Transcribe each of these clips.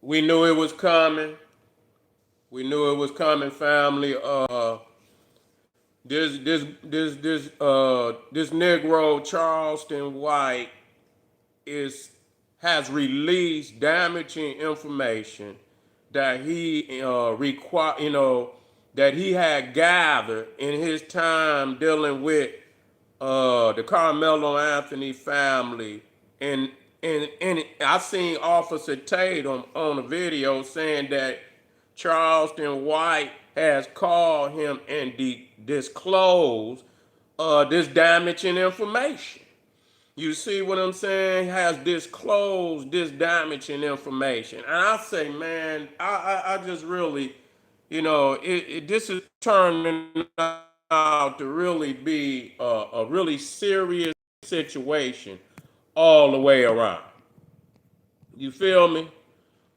We knew it was coming. We knew it was coming, family. This Negro Charleston White is has released damaging information that he that he had gathered in his time dealing with the Karmelo Anthony family, and and I seen Officer Tatum on a video saying that Charleston White has called him and disclosed this damaging information. You see what I'm saying? Has disclosed this damaging information. And I say, man, I just really, this is turning out to really be a really serious situation all the way around. You feel me?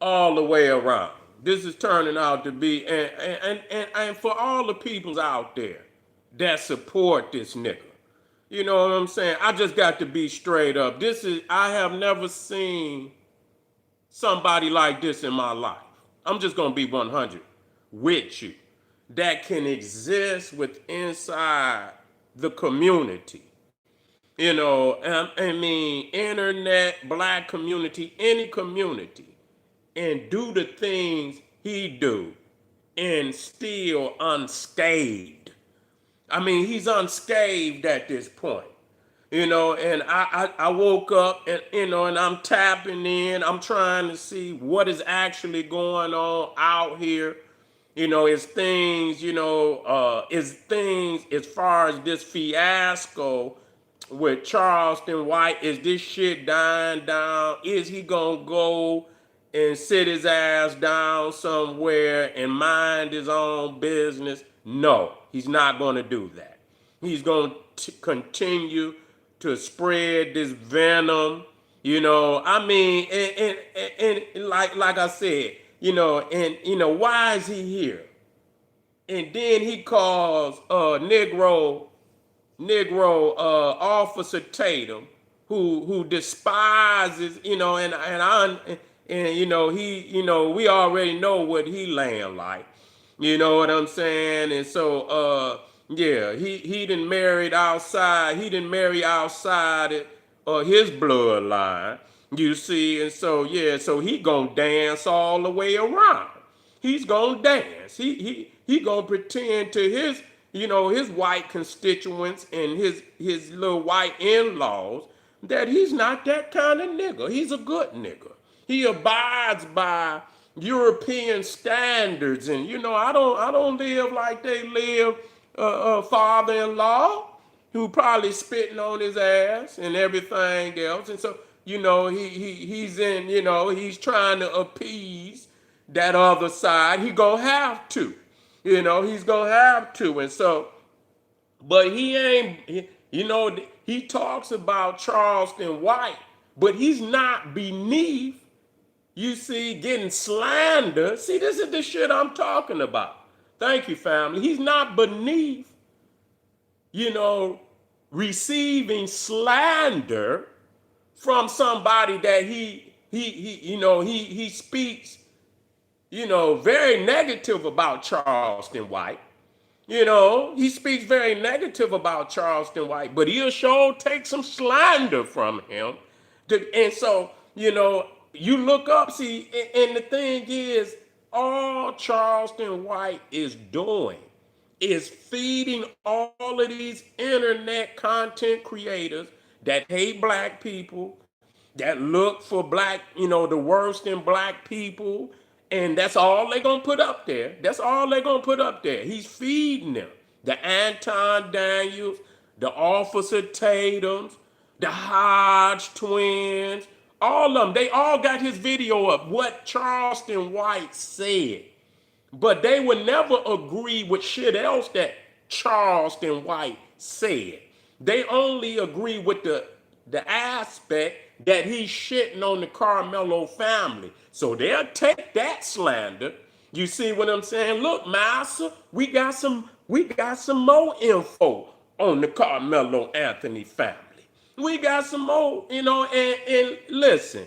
All the way around. This is turning out to be, and for all the peoples out there that support this nigga, you know what I'm saying? I just got to be straight up. I have never seen somebody like this in my life. I'm just going to be 100 with you. That can exist with inside the community. I mean, internet, black community, any community, and do the things he do and still unscathed. I mean, he's unscathed at this point. And I woke up and I'm tapping in. I'm trying to see what is actually going on out here. It's things as far as this fiasco with Charleston White. Is this shit dying down? Is he gonna go and sit his ass down somewhere and mind his own business? No, he's not gonna do that. He's gonna continue to spread this venom. I mean, and like I said, why is he here? And then he calls Negro Officer Tatum, who despises, we already know what he laying like. You know what I'm saying? And so yeah, he didn't marry outside. He didn't marry outside his bloodline. You see, and so yeah, so he gonna dance all the way around. He's gonna dance. He gonna pretend to his white constituents and his little white in-laws that he's not that kind of nigga. He's a good nigga. He abides by European standards, and I don't live like they live. Father-in-law who probably spitting on his ass and everything else, and so he's trying to appease that other side. He gonna have to, he's gonna have to, and so, but he ain't, he talks about Charleston White, but he's not beneath. You see, getting slander. See, this is the shit I'm talking about. Thank you, family. He's not beneath, receiving slander from somebody that he speaks, very negative about Charleston White. He speaks very negative about Charleston White, but he'll sure take some slander from him. And so, you look up, see, and the thing is, all Charleston White is doing is feeding all of these internet content creators that hate black people, that look for black, the worst in black people, and that's all they're gonna put up there. That's all they're gonna put up there. He's feeding them. The Anton Daniels, the Officer Tatums, the Hodge twins, all of them, they all got his video of what Charleston White said. But they would never agree with shit else that Charleston White said. They only agree with the aspect that he's shitting on the Karmelo family. So they'll take that slander. You see what I'm saying? Look, Master, we got some more info on the Karmelo Anthony family. We got some more, and listen,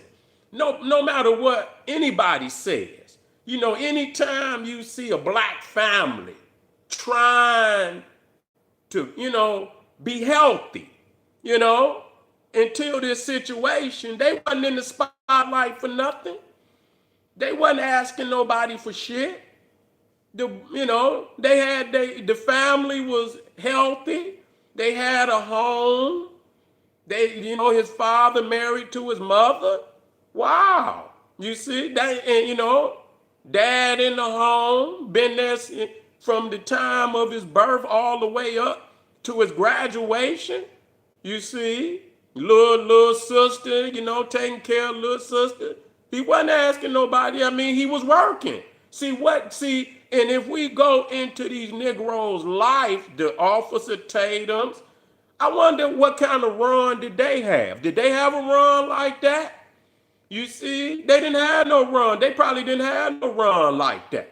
No matter what anybody says. You know, anytime you see a black family trying to, be healthy, you know, until this situation, they wasn't in the spotlight for nothing. They wasn't asking nobody for shit. The family was healthy. They had a home. His father married to his mother. Wow. You see that, and dad in the home, been there from the time of his birth all the way up to his graduation. You see, little sister, taking care of little sister. He wasn't asking nobody. I mean, he was working. And if we go into these Negroes' life, the Officer Tatums, I wonder what kind of run did they have? Did they have a run like that? You see, they didn't have no run. They probably didn't have no run like that.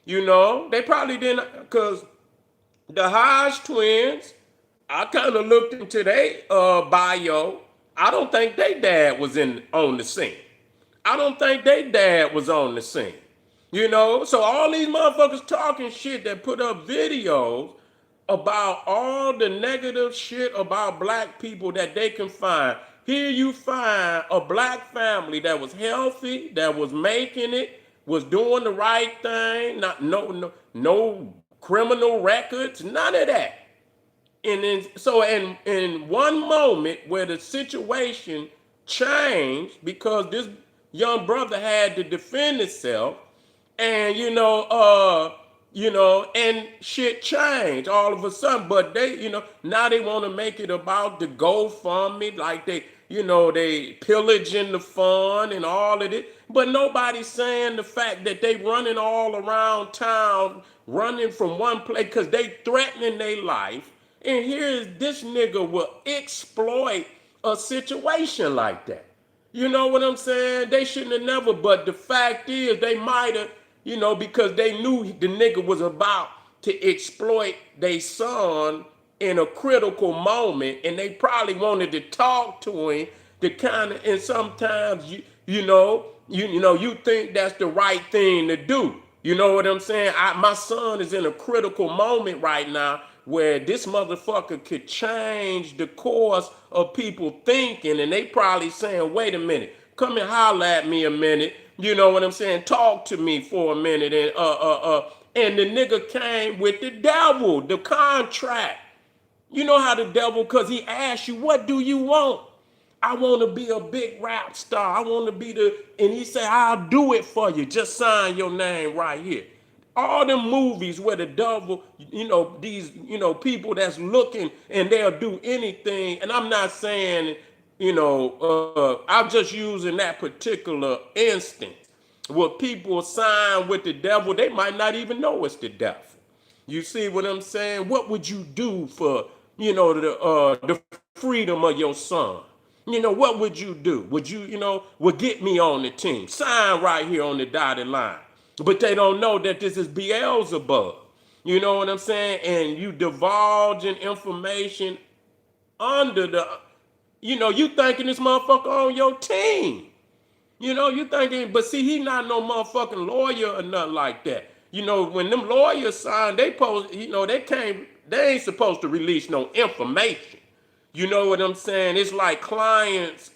They probably didn't, because the Hodge twins, I kind of looked into their bio. I don't think their dad was on the scene. I don't think their dad was on the scene. So all these motherfuckers talking shit that put up videos about all the negative shit about black people that they can find. Here you find a black family that was healthy, that was making it, was doing the right thing, no criminal records, none of that. And then, so in one moment where the situation changed because this young brother had to defend himself, and and shit changed all of a sudden. But they, now they want to make it about the GoFundMe, like they pillaging the fund and all of it. But nobody's saying the fact that they running all around town, running from one place because they threatening their life. And here's this nigga will exploit a situation like that. You know what I'm saying? They shouldn't have never, but the fact is they might have, because they knew the nigga was about to exploit their son in a critical moment, and they probably wanted to talk to him to kind of, and sometimes you think that's the right thing to do. You know what I'm saying? My son is in a critical moment right now where this motherfucker could change the course of people thinking, and they probably saying, wait a minute, come and holler at me a minute. You know what I'm saying? Talk to me for a minute. And the nigga came with the devil, the contract. You know how the devil, because he asked you, what do you want? I want to be a big rap star. I want to be and he said, I'll do it for you. Just sign your name right here. All them movies where the devil, these, people that's looking and they'll do anything. And I'm not saying, I'm just using that particular instance where people sign with the devil. They might not even know it's the devil. You see what I'm saying? What would you do for, the freedom of your son? What would you do? Would you, would get me on the team? Sign right here on the dotted line. But they don't know that this is Beelzebub. You know what I'm saying? And you divulging information under you thinking this motherfucker on your team. You thinking, but see, he not no motherfucking lawyer or nothing like that. When them lawyers sign, they ain't supposed to release no information. You know what I'm saying? It's like clients, it's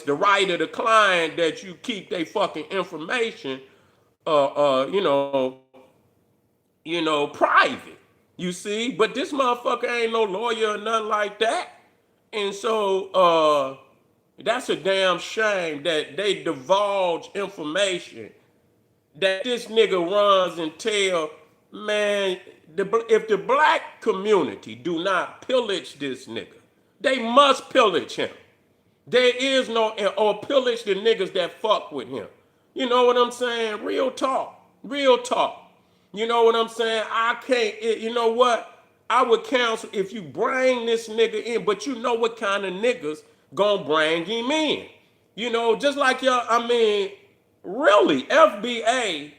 the right of the client that you keep their fucking information, private. You see, but this motherfucker ain't no lawyer or nothing like that, and so that's a damn shame that they divulge information that this nigga runs and tell, man. If the black community do not pillage this nigga, they must pillage him. There is no, or pillage the niggas that fuck with him. You know what I'm saying? Real talk. Real talk. You know what I'm saying? I can't, you know what? I would counsel if you bring this nigga in, but you know what kind of niggas gonna bring him in. Just like really, FBA,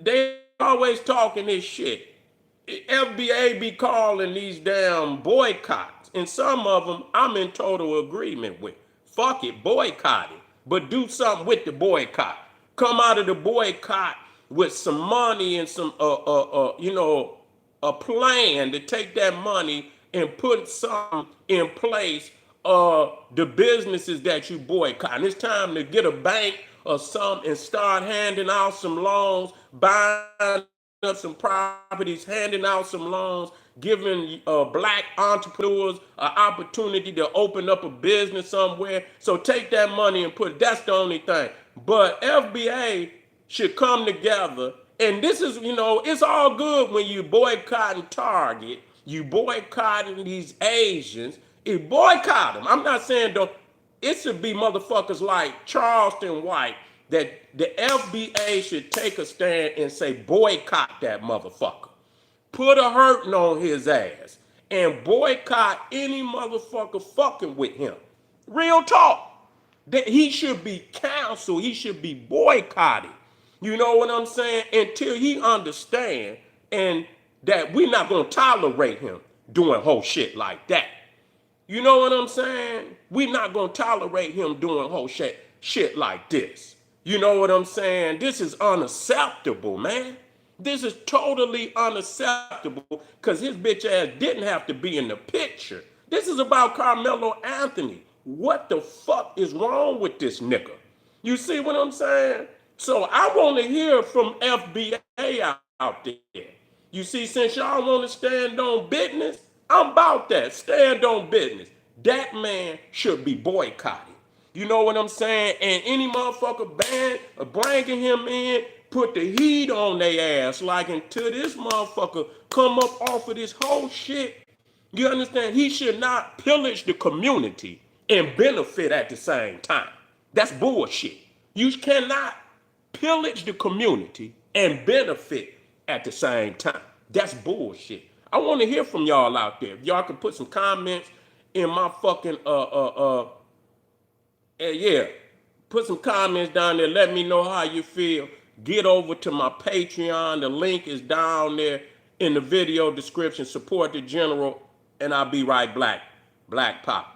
they always talking this shit. FBA be calling these damn boycotts, and some of them I'm in total agreement with. fuck it, boycott it. But do something with the boycott. Come out of the boycott with some money and some, a plan to take that money and put something in place the businesses that you boycott. And it's time to get a bank or something and start handing out some loans, buying up some properties, handing out some loans, giving black entrepreneurs an opportunity to open up a business somewhere. So take that money and put it. That's the only thing. But FBA should come together. And this is, it's all good when you boycotting Target, you boycotting these Asians. It boycott them. I'm not saying though, it should be motherfuckers like Charleston White that the FBA should take a stand and say boycott that motherfucker. Put a hurting on his ass and boycott any motherfucker fucking with him. Real talk. That he should be canceled. He should be boycotted. You know what I'm saying? Until he understand and that we're not gonna tolerate him doing whole shit like that. You know what I'm saying? We're not gonna tolerate him doing whole shit like this. You know what I'm saying? This is unacceptable, man. This is totally unacceptable because his bitch ass didn't have to be in the picture. This is about Karmelo Anthony. What the fuck is wrong with this nigga? You see what I'm saying? So I want to hear from FBA out there. You see, since y'all want to stand on business, I'm about that. Stand on business. That man should be boycotted. You know what I'm saying? And any motherfucker bringing him in, put the heat on their ass. Like until this motherfucker come up off of this whole shit. You understand? He should not pillage the community and benefit at the same time. That's bullshit. You cannot pillage the community and benefit at the same time. That's bullshit. I want to hear from y'all out there. If y'all can put some comments in my fucking put some comments down there. Let me know how you feel. Get over to my Patreon. The link is down there in the video description. Support the general, and I'll be right back. Black Pop.